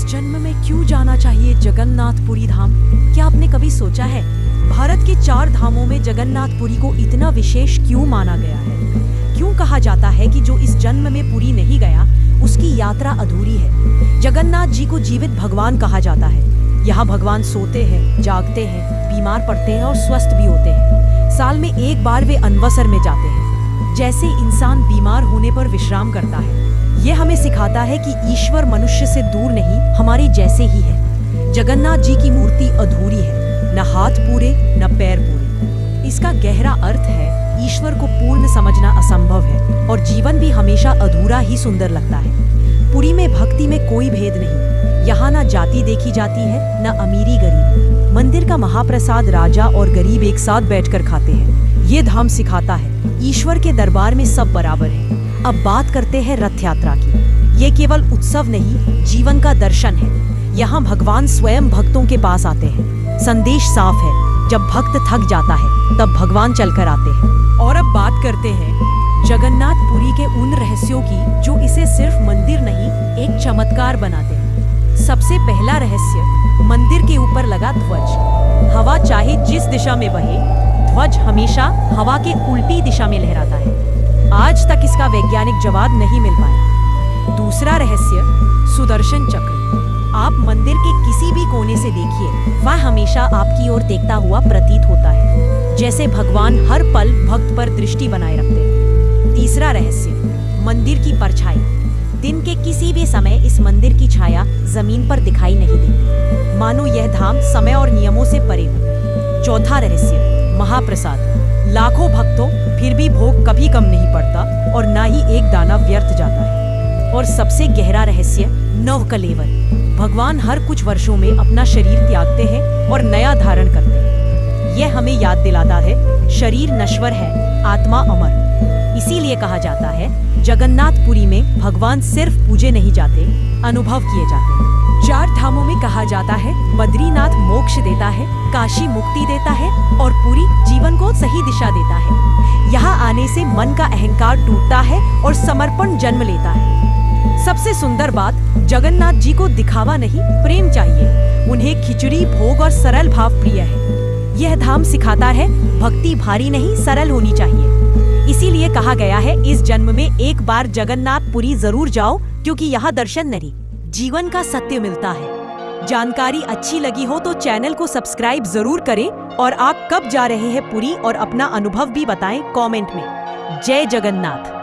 जन्म में क्यों जाना चाहिए जगन्नाथपुरी धाम? क्या आपने कभी सोचा है भारत के 4 धामों में जगन्नाथपुरी को इतना विशेष क्यों माना गया है? क्यों कहा जाता है कि जो इस जन्म में पुरी नहीं गया उसकी यात्रा अधूरी है? जगन्नाथ जी को जीवित भगवान कहा जाता है। यहाँ भगवान सोते हैं, जागते हैं, बीमार पड़ते हैं और स्वस्थ भी होते हैं। साल में एक बार वे अनवसर में जाते हैं। जैसे इंसान बीमार होने पर विश्राम करता है, ये हमें सिखाता है कि ईश्वर मनुष्य से दूर नहीं, हमारे जैसे ही है। जगन्नाथ जी की मूर्ति अधूरी है, न हाथ पूरे न पैर पूरे। इसका गहरा अर्थ है ईश्वर को पूर्ण समझना असंभव है और जीवन भी हमेशा अधूरा ही सुंदर लगता है। पुरी में भक्ति में कोई भेद नहीं। यहाँ न जाति देखी जाती है न अमीरी गरीबी। मंदिर का महाप्रसाद राजा और गरीब एक साथ बैठकर खाते हैं। ये धाम सिखाता है ईश्वर के दरबार में सब बराबर है। अब बात करते हैं रथ यात्रा की। ये केवल उत्सव नहीं, जीवन का दर्शन है। यहाँ भगवान स्वयं भक्तों के पास आते हैं। संदेश साफ है, जब भक्त थक जाता है तब भगवान चलकर आते हैं। और अब बात करते हैं जगन्नाथपुरी के उन रहस्यों की जो इसे सिर्फ मंदिर नहीं, एक चमत्कार बनाते हैं। सबसे पहला रहस्य, मंदिर के ऊपर लगा ध्वज। हवा चाहे जिस दिशा में बहे, ध्वज हमेशा हवा के उल्टी दिशा में लहराता है। आज तक इसका वैज्ञानिक जवाब नहीं मिल पाया। दूसरा रहस्य, सुदर्शन चक्र। आप मंदिर के किसी भी कोने से देखिए, वह हमेशा आपकी ओर देखता हुआ प्रतीत होता है, जैसे भगवान हर पल भक्त पर दृष्टि बनाए रखते हैं। तीसरा रहस्य, मंदिर की परछाई। दिन के किसी भी समय इस मंदिर की छाया जमीन पर दिखाई नहीं देती, मानो यह धाम समय और नियमों से परे हो। चौथा रहस्य, महाप्रसाद। लाखों भक्तों, फिर भी भोग कभी कम नहीं पड़ता और ना ही एक दाना व्यर्थ जाता है। और सबसे गहरा रहस्य, नवकलेवर। भगवान हर कुछ वर्षों में अपना शरीर त्यागते हैं और नया धारण करते हैं। यह हमें याद दिलाता है शरीर नश्वर है, आत्मा अमर। इसीलिए कहा जाता है जगन्नाथपुरी में भगवान सिर्फ पूजे नहीं जाते, अनुभव किए जाते हैं। 4 धामों में कहा जाता है बद्रीनाथ मोक्ष देता है, काशी मुक्ति देता है और पुरी जीवन को सही दिशा देता है। यहाँ आने से मन का अहंकार टूटता है और समर्पण जन्म लेता है। सबसे सुंदर बात, जगन्नाथ जी को दिखावा नहीं, प्रेम चाहिए। उन्हें खिचड़ी, भोग और सरल भाव प्रिय है। यह धाम सिखाता है भक्ति भारी नहीं, सरल होनी चाहिए। इसीलिए कहा गया है इस जन्म में एक बार जगन्नाथपुरी जरूर जाओ, क्योंकि यहाँ दर्शन नहीं, जीवन का सत्य मिलता है। जानकारी अच्छी लगी हो तो चैनल को सब्सक्राइब जरूर करें और आप कब जा रहे हैं पुरी और अपना अनुभव भी बताएं कमेंट में। जय जगन्नाथ।